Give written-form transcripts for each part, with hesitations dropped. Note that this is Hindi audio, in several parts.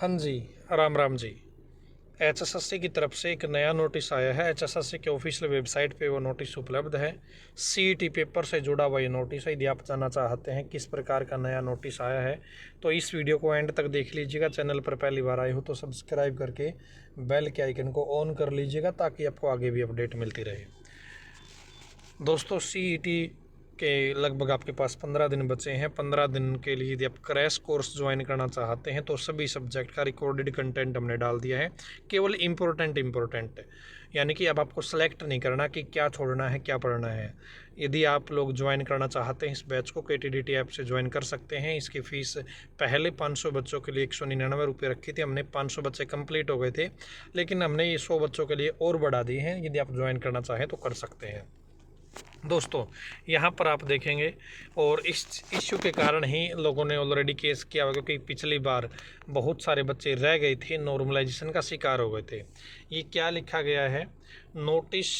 हाँ जी, राम राम जी। एचएसएससी की तरफ से एक नया नोटिस आया है। एचएसएससी के ऑफिशियल वेबसाइट पे वो नोटिस उपलब्ध है। सीईटी पेपर से जुड़ा हुआ ये नोटिस है। यदि आप जानना चाहते हैं किस प्रकार का नया नोटिस आया है तो इस वीडियो को एंड तक देख लीजिएगा। चैनल पर पहली बार आए हो तो सब्सक्राइब करके बेल के आइकन को ऑन कर लीजिएगा ताकि आपको आगे भी अपडेट मिलती रहे। दोस्तों, सीईटी के लगभग आपके पास 15 दिन बचे हैं। 15 दिन के लिए यदि आप क्रैश कोर्स ज्वाइन करना चाहते हैं तो सभी सब्जेक्ट का रिकॉर्डेड कंटेंट हमने डाल दिया है। केवल इम्पोर्टेंट यानी कि अब आपको सेलेक्ट नहीं करना कि क्या छोड़ना है क्या पढ़ना है। यदि आप लोग ज्वाइन करना चाहते हैं इस बैच को KTDT ऐप से ज्वाइन कर सकते हैं। इसकी फ़ीस पहले 500 बच्चों के लिए 199 रुपये रखी थी। हमने 500 बच्चे कंप्लीट हो गए थे, लेकिन हमने ये 100 बच्चों के लिए और बढ़ा दी है। यदि आप ज्वाइन करना चाहें तो कर सकते हैं। दोस्तों, यहाँ पर आप देखेंगे और इस इश्यू के कारण ही लोगों ने ऑलरेडी केस किया हुआ, क्योंकि पिछली बार बहुत सारे बच्चे रह गए थे, नॉर्मलाइजेशन का शिकार हो गए थे। ये क्या लिखा गया है? Notice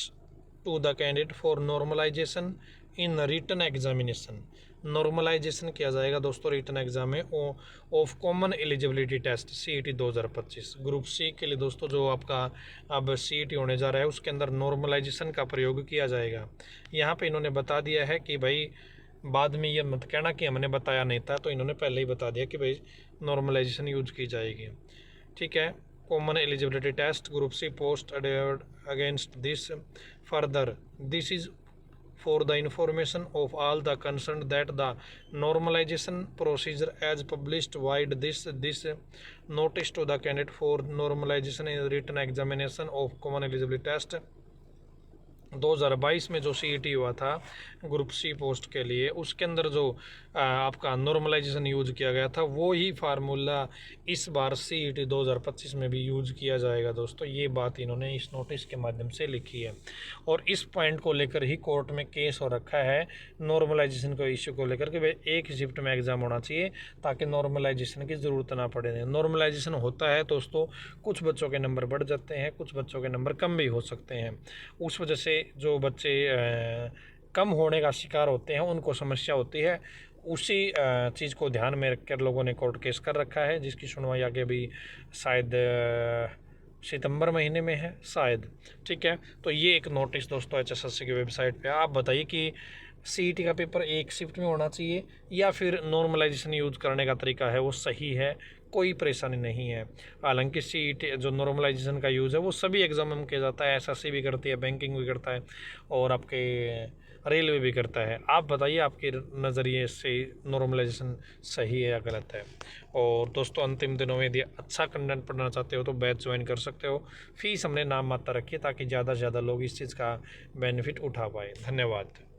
to the candidate for normalization in written examination. Normalization किया जाएगा दोस्तों रिटन एग्जाम में of common eligibility test CET 2025 group C के लिए। दोस्तों, जो आपका अब CET होने जा रहा है उसके अंदर नॉर्मलाइजेशन का प्रयोग किया जाएगा। यहाँ पे इन्होंने बता दिया है कि भाई बाद में ये मत कहना कि हमने बताया नहीं था, तो इन्होंने पहले ही बता दिया कि भाई नॉर्मलाइजेशन यूज की जाएगी। ठीक है। Common eligibility test group C post against this further this is for the information of all the concerned that the normalization procedure as published wide this notice to the candidate for normalization in written examination of common eligibility test 2022 में जो CET हुआ था ग्रुप सी पोस्ट के लिए, उसके अंदर जो आपका नॉर्मलाइजेशन यूज किया गया था वो ही फार्मूला इस बार CET 2025 में भी यूज किया जाएगा। दोस्तों, ये बात इन्होंने इस नोटिस के माध्यम से लिखी है और इस पॉइंट को लेकर ही कोर्ट में केस हो रखा है नॉर्मलाइजेशन को इश्यू को लेकर कि भाई एक शिफ्ट में एग्ज़ाम होना चाहिए ताकि नॉर्मलाइजेशन की ज़रूरत ना पड़े। नॉर्मलाइजेशन होता है दोस्तों, कुछ बच्चों के नंबर बढ़ जाते हैं, कुछ बच्चों के नंबर कम भी हो सकते हैं। उस वजह से जो बच्चे कम होने का शिकार होते हैं उनको समस्या होती है। उसी चीज़ को ध्यान में रखकर लोगों ने कोर्ट केस कर रखा है, जिसकी सुनवाई आगे भी शायद सितंबर महीने में है शायद। ठीक है। तो ये एक नोटिस दोस्तों HSSC की वेबसाइट पे। आप बताइए कि CET का पेपर एक शिफ्ट में होना चाहिए या फिर नॉर्मलाइजेशन यूज करने का तरीका है वो सही है? कोई परेशानी नहीं है। हालांकि CET जो नॉर्मलाइजेशन का यूज़ है वो सभी एग्जाम में किया जाता है। SSC भी करती है, बैंकिंग भी करता है और आपके रेलवे भी करता है। आप बताइए आपके नज़रिए से नॉर्मलाइजेशन सही है या गलत है? और दोस्तों, अंतिम दिनों में यदि अच्छा कंटेंट पढ़ना चाहते हो तो बैच ज्वाइन कर सकते हो। फीस हमने नाम मात्र रखी है ताकि ज़्यादा से ज़्यादा लोग इस चीज़ का बेनिफिट उठा पाए। धन्यवाद।